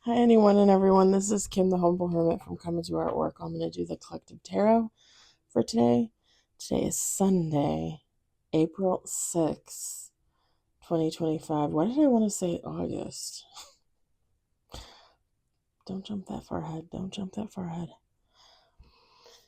Hi, anyone and everyone. This is Kim, the Humble Hermit from Coming to Artwork. I'm going to do the collective tarot for today. Today is Sunday, April 6th, 2025. Why did I want to say August? Don't jump that far ahead. Don't jump that far ahead.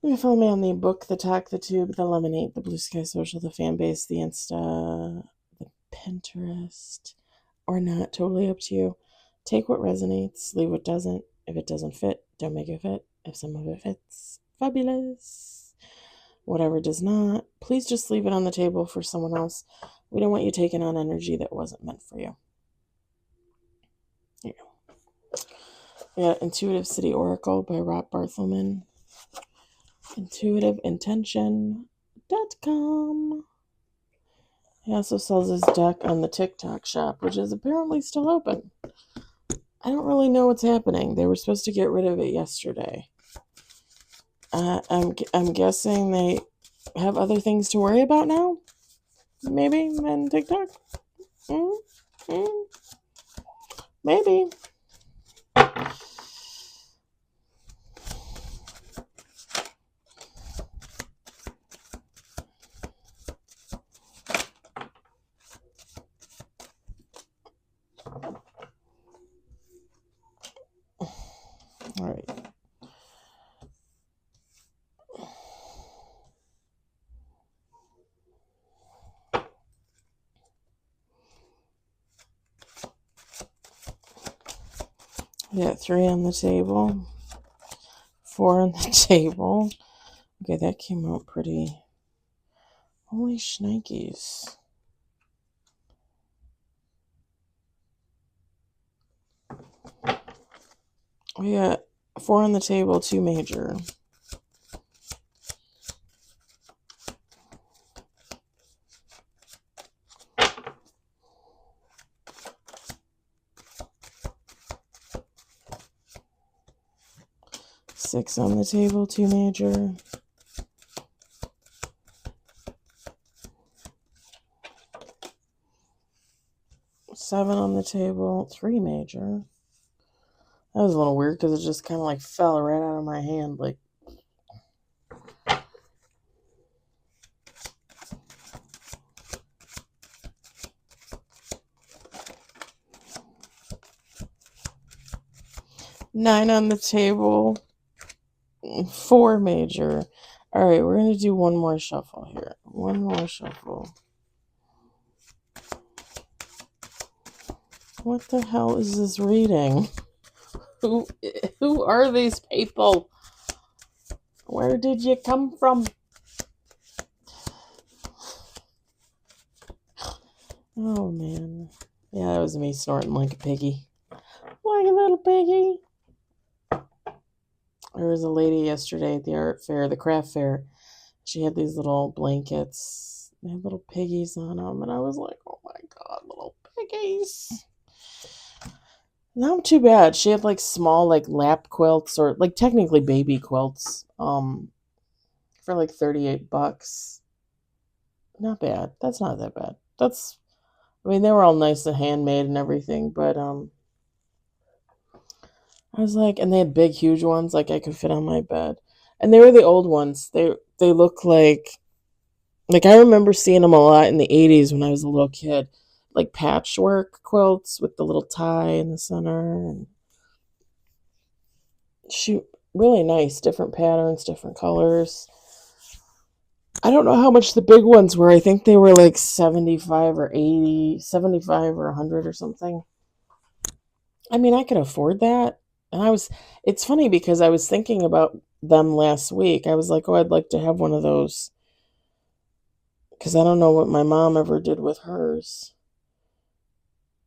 You can follow me on the book, the talk, the tube, the lemonade, the blue sky social, the fan base, the Insta, the Pinterest, or not. Totally up to you. Take what resonates, leave what doesn't. If it doesn't fit, don't make it fit. If some of it fits, fabulous. Whatever does not, please just leave it on the table for someone else. We don't want you taking on energy that wasn't meant for you. Here you go. We got Intuitive City Oracle by Rob Barthelman. IntuitiveIntention.com. He also sells his deck on the TikTok shop, which is apparently still open. I don't really know what's happening. They were supposed to get rid of it yesterday. I'm guessing they have other things to worry about now. Maybe than TikTok. Maybe. All right. We got 3 on the table, 4 on the table. Okay, that came out pretty. Holy shnikes. We got 4 on the table, 2 major. 6 on the table, 2 major. 7 on the table, 3 major. That was a little weird because it just kind of like fell right out of my hand. Like, nine on the table, 4 major. All right, we're going to do one more shuffle here. One more shuffle. What the hell is this reading? Who are these people? Where did you come from? Oh, man. Yeah, that was me snorting like a piggy. Like a little piggy. There was a lady yesterday at the art fair, the craft fair. She had these little blankets. They had little piggies on them. And I was like, oh my God, little piggies. Not too bad. She had like small like lap quilts or like technically baby quilts for like $38. Not bad. That's not that bad. I mean, they were all nice and handmade and everything, but I was like, and they had big huge ones like I could fit on my bed. And they were the old ones. They look like I remember seeing them a lot in the 80s when I was a little kid. Like patchwork quilts with the little tie in the center and shoot, really nice, different patterns, different colors. I don't know how much the big ones were. I think they were like 75 or 80, 75 or 100 or something. I mean, I could afford that. And it's funny because I was thinking about them last week. I was like, oh, I'd like to have one of those. Because I don't know what my mom ever did with hers.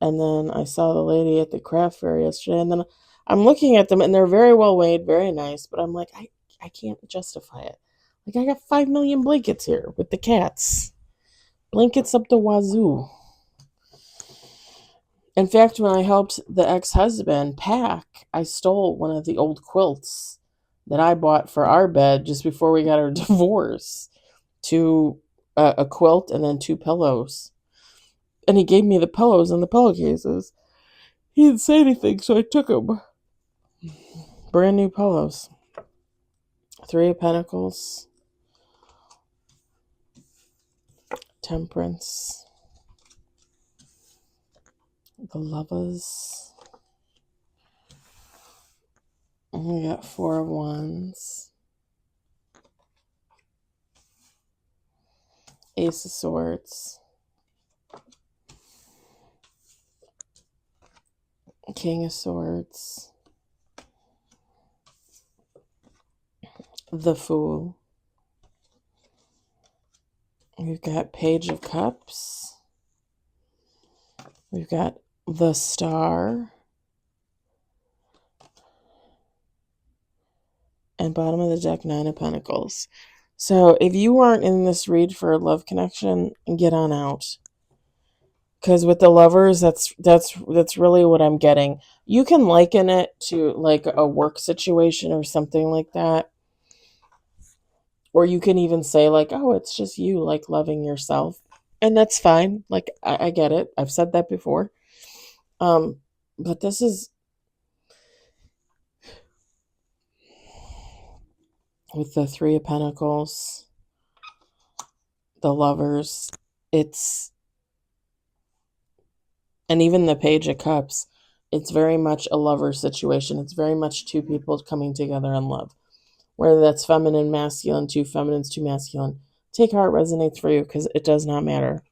And then I saw the lady at the craft fair yesterday. And then I'm looking at them and they're very well made, very nice. But I'm like, I can't justify it. Like, I got 5 million blankets here with the cats. Blankets up the wazoo. In fact, when I helped the ex-husband pack, I stole one of the old quilts that I bought for our bed just before we got our divorce. A quilt and then 2 pillows. And he gave me the pillows and the pillowcases. He didn't say anything, so I took them. Brand new polos. Three of Pentacles. Temperance. The Lovers. And we got Four of Wands. Ace of Swords. King of Swords. The Fool. We've got Page of Cups. We've got the Star. And bottom of the deck, Nine of Pentacles. So if you aren't in this read for a love connection, get on out. Because with the Lovers, that's really what I'm getting. You can liken it to like a work situation or something like that. Or you can even say like, oh, it's just you like loving yourself. And that's fine. Like, I get it. I've said that before. But this is with the Three of Pentacles, the Lovers, and even the Page of Cups, it's very much a lover situation. It's very much two people coming together in love. Whether that's feminine, masculine, two feminines, two masculine. Take how it resonates for you, because it does not matter.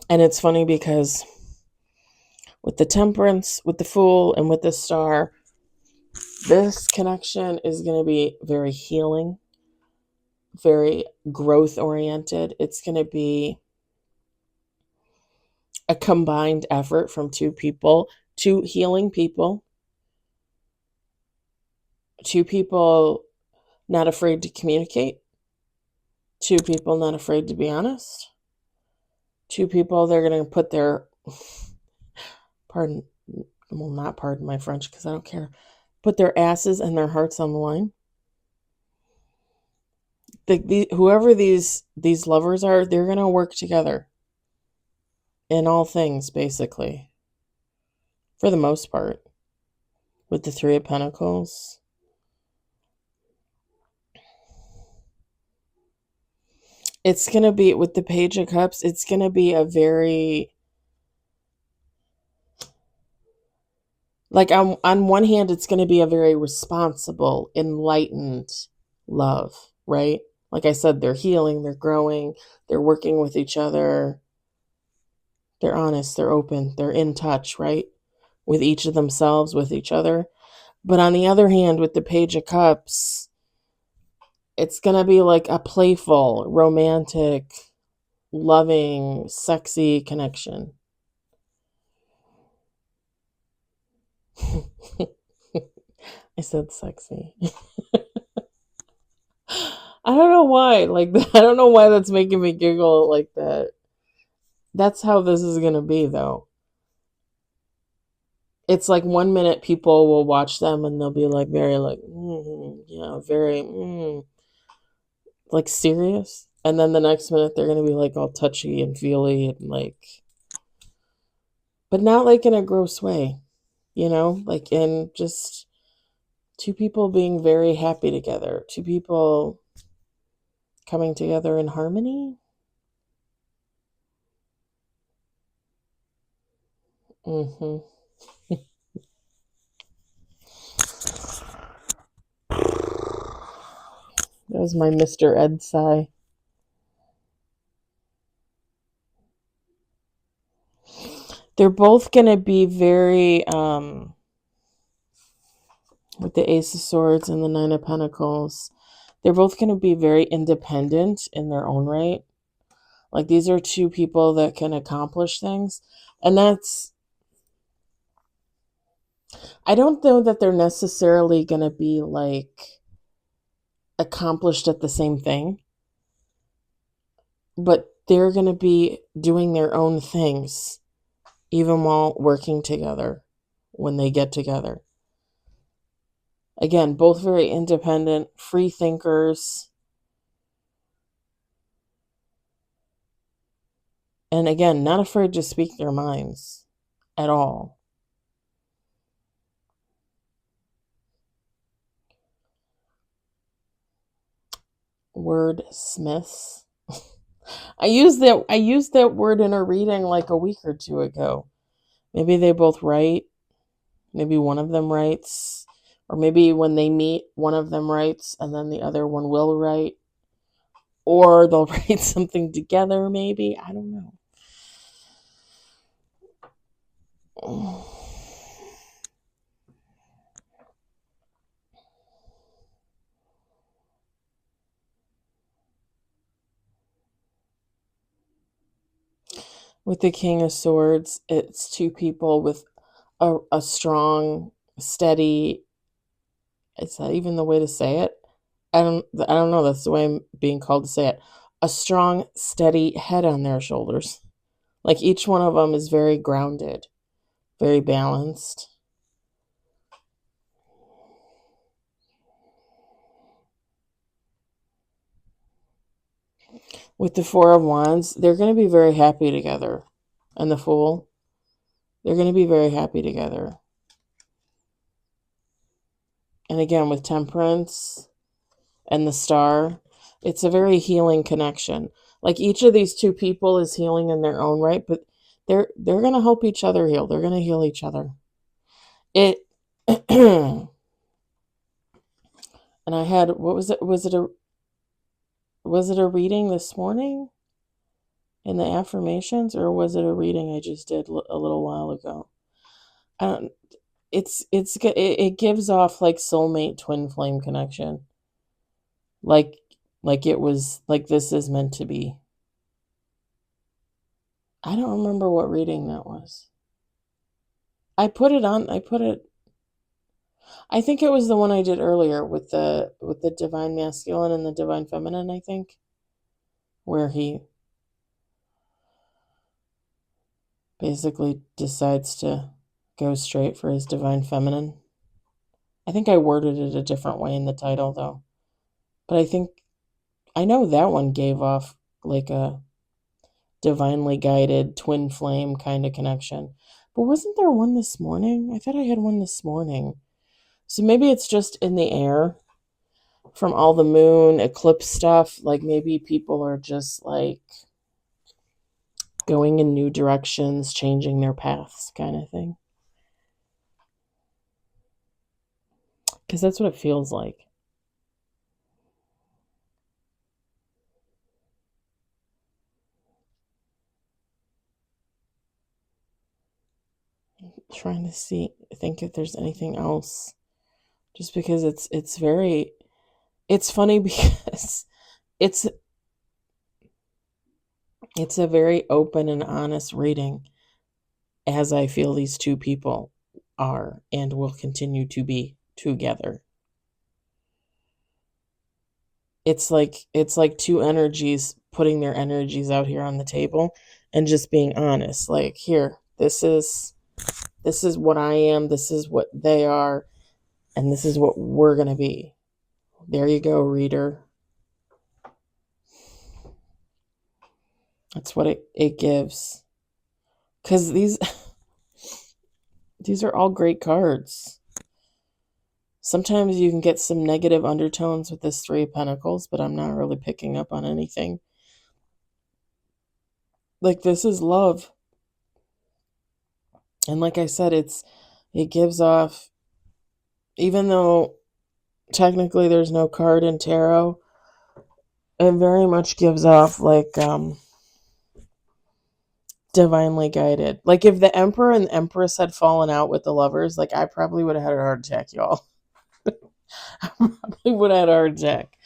And it's funny because with the Temperance, with the Fool, and with the Star, this connection is going to be very healing, very growth oriented. It's going to be a combined effort from two people, two healing people, two people not afraid to communicate, two people not afraid to be honest, two people they're going to put their, not pardon my French because I don't care, put their asses and their hearts on the line. Whoever these lovers are, they're going to work together in all things, basically, for the most part. With the Three of Pentacles, it's going to be, with the Page of Cups, it's going to be a very, like, on one hand, it's going to be a very responsible, enlightened love, right? Like I said, they're healing, they're growing, they're working with each other, they're honest, they're open, they're in touch, right? With each of themselves, with each other. But on the other hand, with the Page of Cups, it's going to be like a playful, romantic, loving, sexy connection. I said sexy. I don't know why. Like, I don't know why that's making me giggle like that. That's how this is going to be, though. It's like 1 minute people will watch them and they'll be like very like, very like serious. And then the next minute they're going to be like all touchy and feely and like, but not like in a gross way, like in just two people being very happy together, two people coming together in harmony. That was my Mr. Ed sigh. They're both going to be very, with the Ace of Swords and the Nine of Pentacles, they're both going to be very independent in their own right. Like, these are two people that can accomplish things. And I don't know that they're necessarily going to be like accomplished at the same thing, but they're going to be doing their own things even while working together when they get together. Again, both very independent, free thinkers. And again, not afraid to speak their minds. at all. Wordsmiths. I used that word in a reading like a week or two ago. Maybe they both write. Maybe one of them writes. Or maybe when they meet, one of them writes and then the other one will write. Or they'll write something together, maybe. I don't know. With the King of Swords, it's two people with a strong, steady. Is that even the way to say it? I don't know. That's the way I'm being called to say it. A strong, steady head on their shoulders. Like each one of them is very grounded, very balanced. With the Four of Wands, they're going to be very happy together. And the Fool, they're going to be very happy together. And again, with Temperance and the Star, it's a very healing connection. Like each of these two people is healing in their own right, but they're going to help each other heal. They're going to heal each other. It and I had, what was it? Was it a reading this morning in the affirmations, or was it a reading I just did a little while ago? I don't. It gives off like soulmate twin flame connection. Like it was like this is meant to be. I don't remember what reading that was. I put it. I think it was the one I did earlier with the divine masculine and the divine feminine, I think, where he basically decides to go straight for his divine feminine. I think I worded it a different way in the title though. But I know that one gave off like a divinely guided twin flame kind of connection. But wasn't there one this morning? I thought I had one this morning. So maybe it's just in the air from all the moon eclipse stuff. Like maybe people are just like going in new directions, changing their paths kind of thing. Because that's what it feels like. Trying to think if there's anything else. Just because it's funny because it's a very open and honest reading, as I feel these two people are and will continue to be together. It's like two energies putting their energies out here on the table and just being honest. Like, here, this is what I am, this is what they are, and this is what we're going to be. There you go, reader. That's what it gives. Because these are all great cards. Sometimes you can get some negative undertones with this Three of Pentacles, but I'm not really picking up on anything. Like, this is love. And like I said, it gives off, even though technically there's no card in tarot, it very much gives off like divinely guided. Like if the Emperor and the Empress had fallen out with the lovers, like I probably would have had a heart attack, y'all. I probably would have had a heart attack.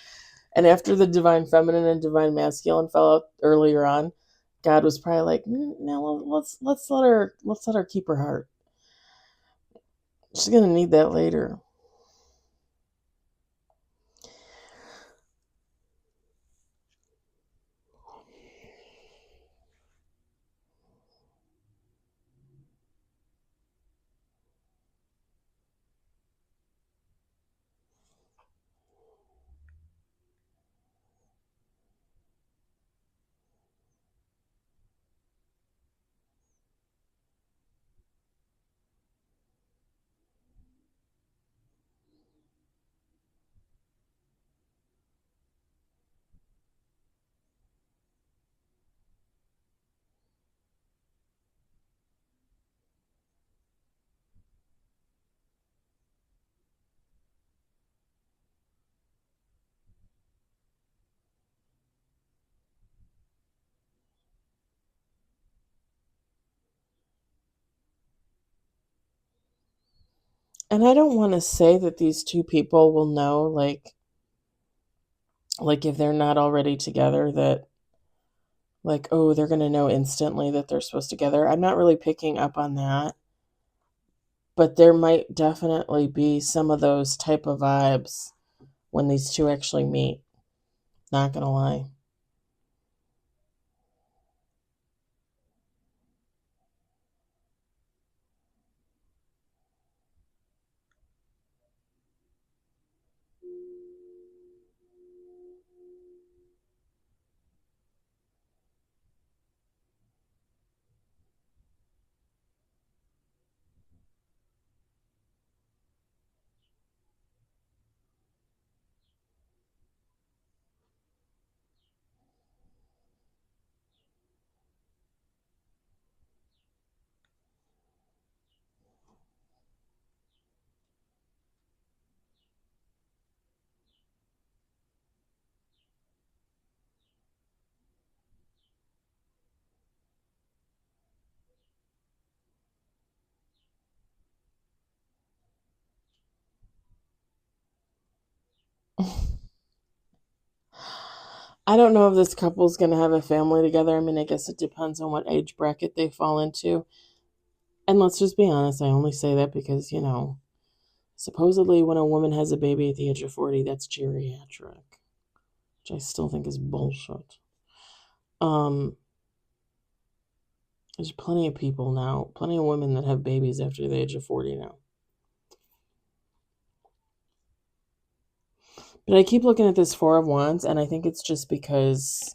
And after the divine feminine and divine masculine fell out earlier on, God was probably like, no, let's let her keep her heart. She's gonna need that later. And I don't want to say that these two people will know, like if they're not already together, that like, oh, they're going to know instantly that they're supposed to together. I'm not really picking up on that, but there might definitely be some of those type of vibes when these two actually meet. Not going to lie. I don't know if this couple's going to have a family together. I mean, I guess it depends on what age bracket they fall into. And let's just be honest, I only say that because, supposedly when a woman has a baby at the age of 40, that's geriatric, which I still think is bullshit. Um, there's plenty of people now, plenty of women that have babies after the age of 40 now. But I keep looking at this Four of Wands, and I think it's just because,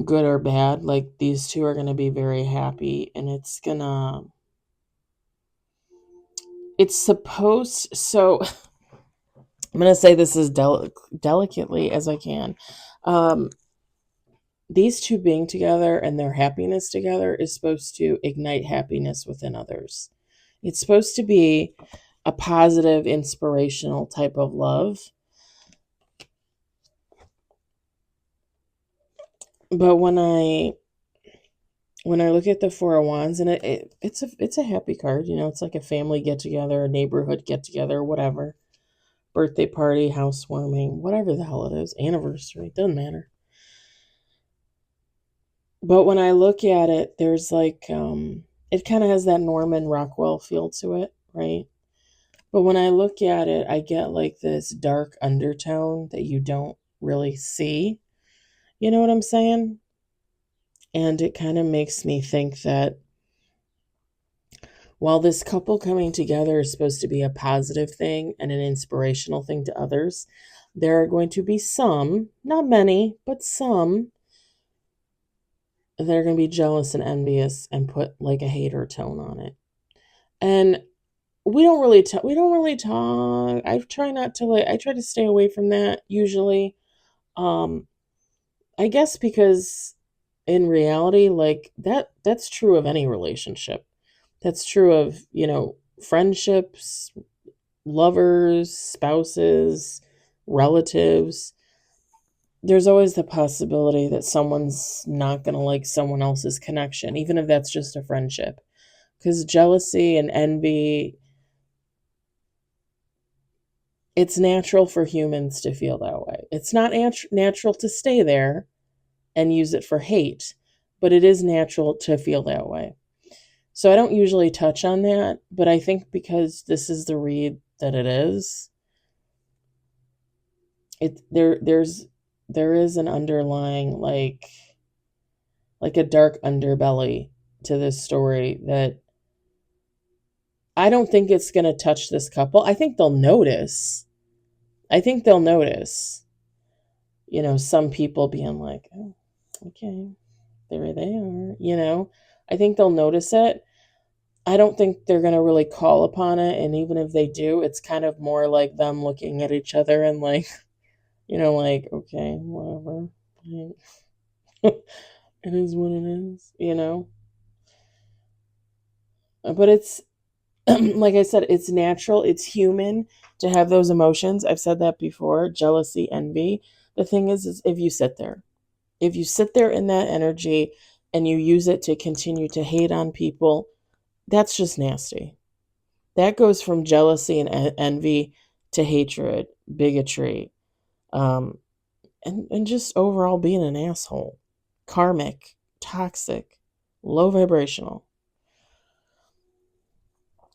good or bad, like these two are going to be very happy, and it's supposed, so I'm going to say this as delicately as I can. These two being together and their happiness together is supposed to ignite happiness within others. It's supposed to be a positive, inspirational type of love. But when I look at the Four of Wands, and it's a happy card, it's like a family get together, a neighborhood get together, whatever, birthday party, housewarming, whatever the hell it is, anniversary, doesn't matter. But when I look at it, there's like it kind of has that Norman Rockwell feel to it, right? But when I look at it, I get like this dark undertone that you don't really see. You know what I'm saying? And it kind of makes me think that while this couple coming together is supposed to be a positive thing and an inspirational thing to others, there are going to be some, not many, but some, that are going to be jealous and envious and put like a hater tone on it. And we don't really talk. I try not to I try to stay away from that usually. Um I guess because in reality, like that's true of any relationship. That's true of, friendships, lovers, spouses, relatives. There's always the possibility that someone's not going to like someone else's connection, even if that's just a friendship. Because jealousy and envy, it's natural for humans to feel that way. It's not natural to stay there and use it for hate, but it is natural to feel that way. So I don't usually touch on that, but I think because this is the read that it is, there is an underlying like a dark underbelly to this story that I don't think it's going to touch this couple. I think they'll notice. I think they'll notice, some people being like, oh, okay, there they are, I think they'll notice it. I don't think they're going to really call upon it. And even if they do, it's kind of more like them looking at each other and like, like, okay, whatever. It is what it is. But it's, like I said, it's natural, it's human to have those emotions. I've said that before, jealousy, envy. The thing is if you sit there in that energy and you use it to continue to hate on people, that's just nasty. That goes from jealousy and envy to hatred, bigotry, um, and just overall being an asshole. Karmic, toxic, low vibrational.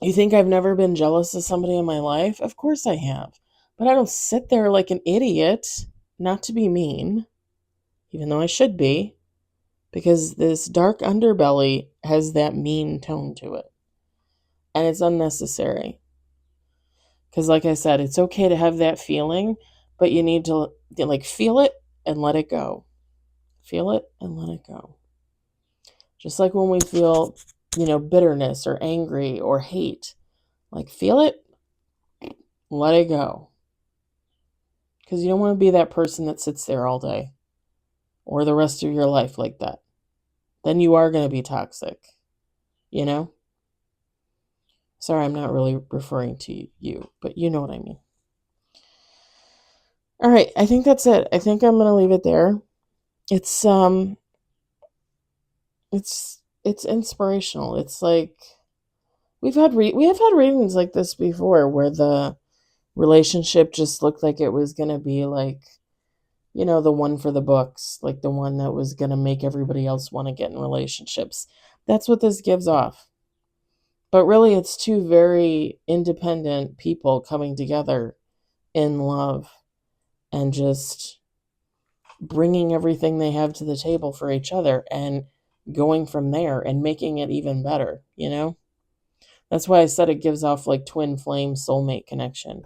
You think I've never been jealous of somebody in my life? Of course I have. But I don't sit there like an idiot, not to be mean, even though I should be, because this dark underbelly has that mean tone to it. And it's unnecessary. Because, like I said, it's okay to have that feeling, but you need to like feel it and let it go. Feel it and let it go. Just like when we feel, bitterness or angry or hate, like feel it, let it go. Because you don't want to be that person that sits there all day or the rest of your life like that. Then you are going to be toxic, you know? Sorry, I'm not really referring to you, but you know what I mean. All right, I think that's it. I think I'm going to leave it there. It's it's inspirational. It's like we have had readings like this before where the relationship just looked like it was going to be like, the one for the books, like the one that was going to make everybody else want to get in relationships. That's what this gives off. But really, it's two very independent people coming together in love and just bringing everything they have to the table for each other and going from there and making it even better, That's why I said it gives off like twin flame soulmate connection.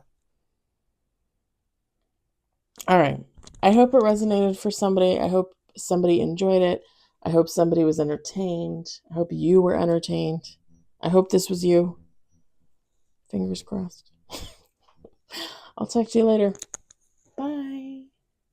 All right. I hope it resonated for somebody. I hope somebody enjoyed it. I hope somebody was entertained. I hope you were entertained. I hope this was you. Fingers crossed. I'll talk to you later.